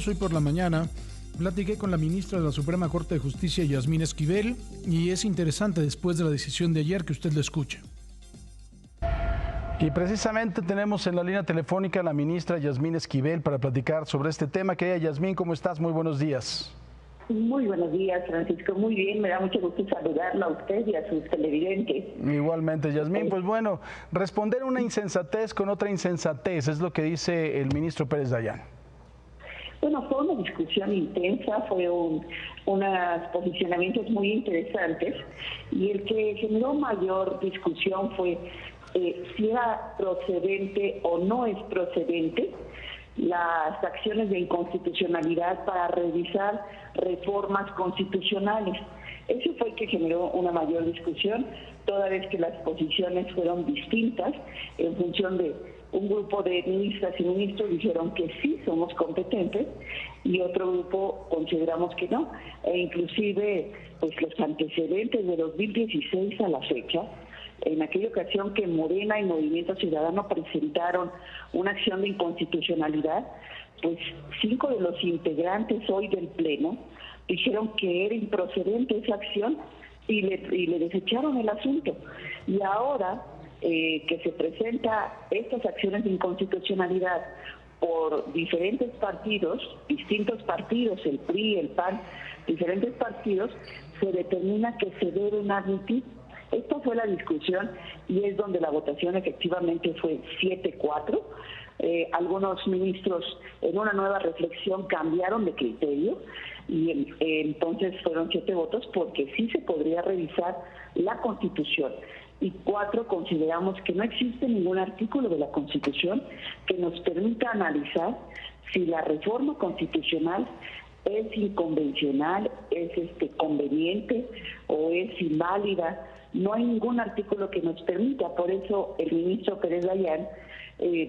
Hoy por la mañana platiqué con la ministra de la Suprema Corte de Justicia, Yasmín Esquivel, y es interesante después de la decisión de ayer que usted lo escuche. Y precisamente tenemos en la línea telefónica a la ministra Yasmín Esquivel para platicar sobre este tema. Querida Yasmín, ¿cómo estás? Muy buenos días. Muy buenos días, Francisco. Muy bien, me da mucho gusto saludarla a usted y a sus televidentes. Igualmente, Yasmín. Pues bueno, responder una insensatez con otra insensatez es lo que dice el ministro Pérez Dayán. Bueno, fue una discusión intensa, fue unos posicionamientos muy interesantes, y el que generó mayor discusión fue si era procedente o no es procedente las acciones de inconstitucionalidad para revisar reformas constitucionales. Eso fue el que generó una mayor discusión, toda vez que las posiciones fueron distintas en función de un grupo de ministras y ministros dijeron que sí somos competentes y otro grupo consideramos que no, e inclusive pues los antecedentes de 2016 a la fecha, en aquella ocasión que Morena y Movimiento Ciudadano presentaron una acción de inconstitucionalidad, pues 5 de los integrantes hoy del Pleno dijeron que era improcedente esa acción y le desecharon el asunto. Y ahora que se presenta estas acciones de inconstitucionalidad por diferentes partidos, distintos partidos, el PRI, el PAN, diferentes partidos, se determina que se deben admitir. Esta fue la discusión y es donde la votación efectivamente fue 7-4. Algunos ministros en una nueva reflexión cambiaron de criterio y entonces fueron 7 votos porque sí se podría revisar la Constitución. Y 4 consideramos que no existe ningún artículo de la Constitución que nos permita analizar si la reforma constitucional es inconvencional, es conveniente o es inválida. No hay ningún artículo que nos permita, por eso el ministro Pérez Dayán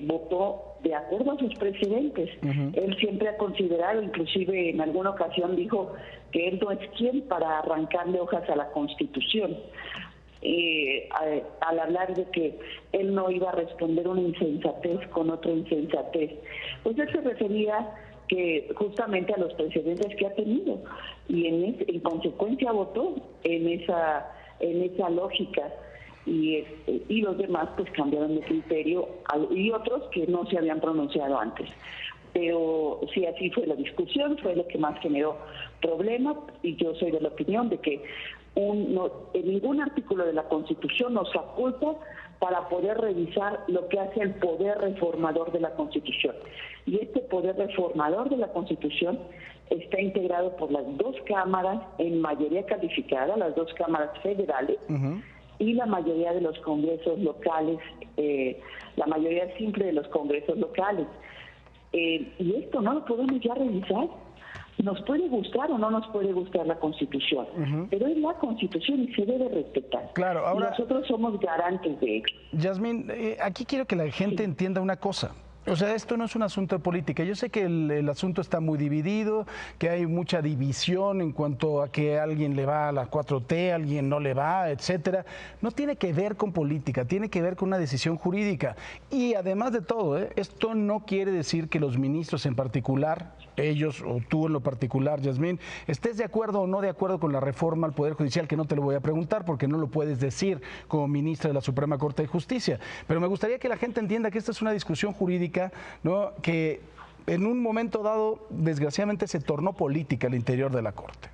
votó de acuerdo a sus precedentes. Él siempre ha considerado, inclusive en alguna ocasión dijo que él no es quien para arrancarle hojas a la Constitución. Al hablar de que él no iba a responder una insensatez con otra insensatez, pues él se refería que justamente a los precedentes que ha tenido y en consecuencia votó en esa lógica y los demás pues cambiaron de criterio y otros que no se habían pronunciado antes. Pero sí, así fue la discusión, fue lo que más generó problemas y yo soy de la opinión de que en ningún artículo de la Constitución nos faculta para poder revisar lo que hace el poder reformador de la Constitución. Y este poder reformador de la Constitución está integrado por las 2 cámaras en mayoría calificada, las 2 cámaras federales, y la mayoría de los congresos locales, la mayoría simple de los congresos locales. Y esto no lo podemos ya revisar. Nos puede gustar o no nos puede gustar la Constitución, pero es la Constitución y se debe respetar. Claro, ahora, y nosotros somos garantes de ello. Yasmín, aquí quiero que la gente entienda una cosa. O sea, esto no es un asunto de política. Yo sé que el asunto está muy dividido, que hay mucha división en cuanto a que alguien le va a la 4T, alguien no le va, etcétera. No tiene que ver con política, tiene que ver con una decisión jurídica. Y además de todo, esto no quiere decir que los ministros en particular, ellos o tú en lo particular, Yasmín, estés de acuerdo o no de acuerdo con la reforma al Poder Judicial, que no te lo voy a preguntar porque no lo puedes decir como ministra de la Suprema Corte de Justicia. Pero me gustaría que la gente entienda que esta es una discusión jurídica, ¿no?, que en un momento dado, desgraciadamente, se tornó política al interior de la Corte.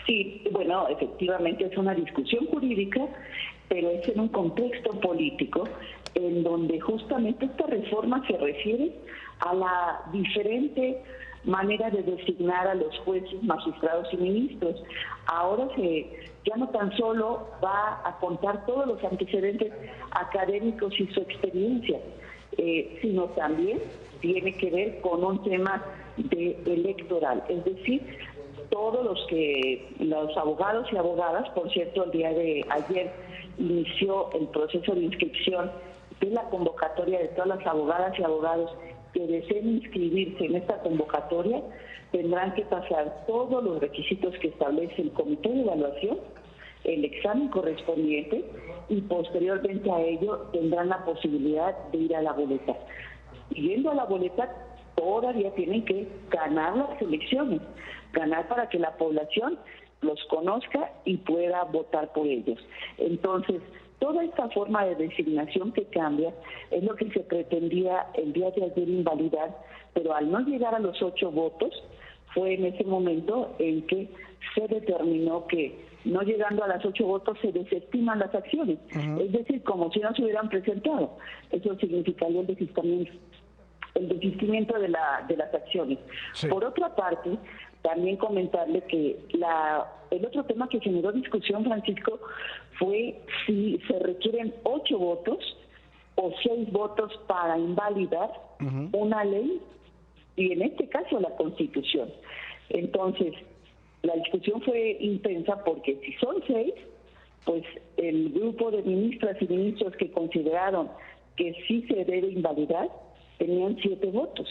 Sí, bueno, efectivamente es una discusión jurídica, pero es en un contexto político en donde justamente esta reforma se refiere a la diferente manera de designar a los jueces, magistrados y ministros. Ahora ya no tan solo va a contar todos los antecedentes académicos y su experiencia, sino también tiene que ver con un tema electoral, es decir, todos los abogados y abogadas, por cierto, el día de ayer inició el proceso de inscripción de la convocatoria de todas las abogadas y abogados que deseen inscribirse en esta convocatoria, tendrán que pasar todos los requisitos que establece el comité de evaluación, el examen correspondiente y posteriormente a ello tendrán la posibilidad de ir a la boleta. Yendo a la boleta todavía tienen que ganar las elecciones, ganar para que la población los conozca y pueda votar por ellos. Entonces, toda esta forma de designación que cambia es lo que se pretendía el día de ayer invalidar, pero al no llegar a los 8 votos, fue en ese momento en que se determinó que no llegando a las 8 votos se desestiman las acciones, es decir, como si no se hubieran presentado. Eso significaría el desistimiento de las acciones. Sí. Por otra parte, también comentarle que el otro tema que generó discusión, Francisco, fue si se requieren 8 votos o 6 votos para invalidar una ley, y en este caso la Constitución. Entonces, la discusión fue intensa porque si son 6, pues el grupo de ministras y ministros que consideraron que sí se debe invalidar tenían 7 votos.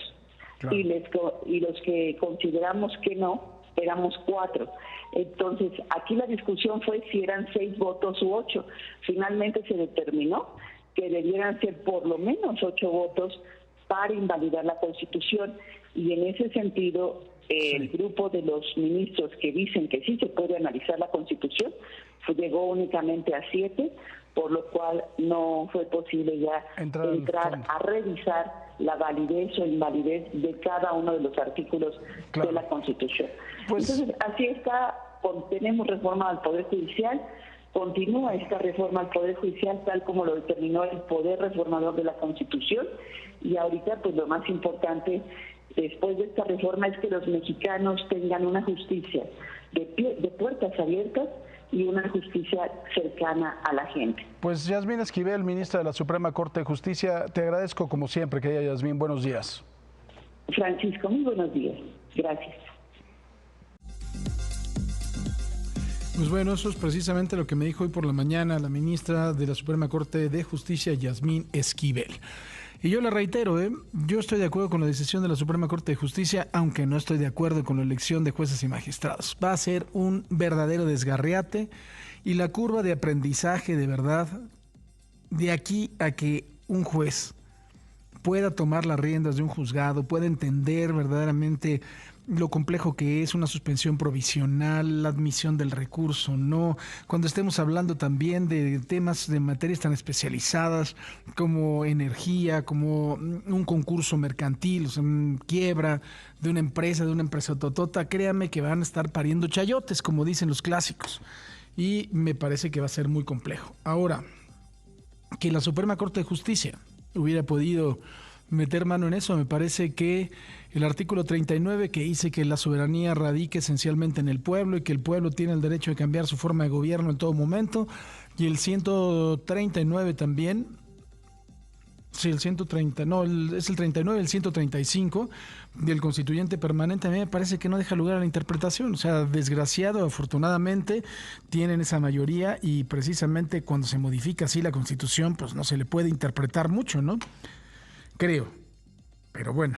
Claro. Y los que consideramos que no, éramos 4. Entonces, aquí la discusión fue si eran 6 votos u 8. Finalmente se determinó que debieran ser por lo menos 8 votos para invalidar la Constitución, y en ese sentido el grupo de los ministros que dicen que sí se puede analizar la Constitución llegó únicamente a 7, por lo cual no fue posible ya entrar a revisar la validez o invalidez de cada uno de los artículos de la Constitución. Pues, entonces, así está, tenemos reforma al Poder Judicial, continúa esta reforma al Poder Judicial tal como lo determinó el Poder Reformador de la Constitución, y ahorita pues lo más importante después de esta reforma es que los mexicanos tengan una justicia de puertas abiertas y una justicia cercana a la gente. Pues Yasmín Esquivel, ministra de la Suprema Corte de Justicia, te agradezco como siempre, querida Yasmín, buenos días. Francisco, muy buenos días. Gracias. Pues bueno, eso es precisamente lo que me dijo hoy por la mañana la ministra de la Suprema Corte de Justicia, Yasmín Esquivel. Y yo le reitero, yo estoy de acuerdo con la decisión de la Suprema Corte de Justicia, aunque no estoy de acuerdo con la elección de jueces y magistrados. Va a ser un verdadero desgarriate, y la curva de aprendizaje de verdad, de aquí a que un juez pueda tomar las riendas de un juzgado, pueda entender verdaderamente lo complejo que es una suspensión provisional, la admisión del recurso, ¿no? Cuando estemos hablando también de temas de materias tan especializadas como energía, como un concurso mercantil, o sea, quiebra de una empresa totota, créame que van a estar pariendo chayotes, como dicen los clásicos. Y me parece que va a ser muy complejo. Ahora, que la Suprema Corte de Justicia hubiera podido meter mano en eso, me parece que el artículo 39, que dice que la soberanía radica esencialmente en el pueblo y que el pueblo tiene el derecho de cambiar su forma de gobierno en todo momento, y el 139 también, sí, el 130, no, es el 39, el 135 del constituyente permanente, a mí me parece que no deja lugar a la interpretación. O sea, desgraciado, afortunadamente tienen esa mayoría, y precisamente cuando se modifica así la Constitución, pues no se le puede interpretar mucho, ¿no? Creo, pero bueno.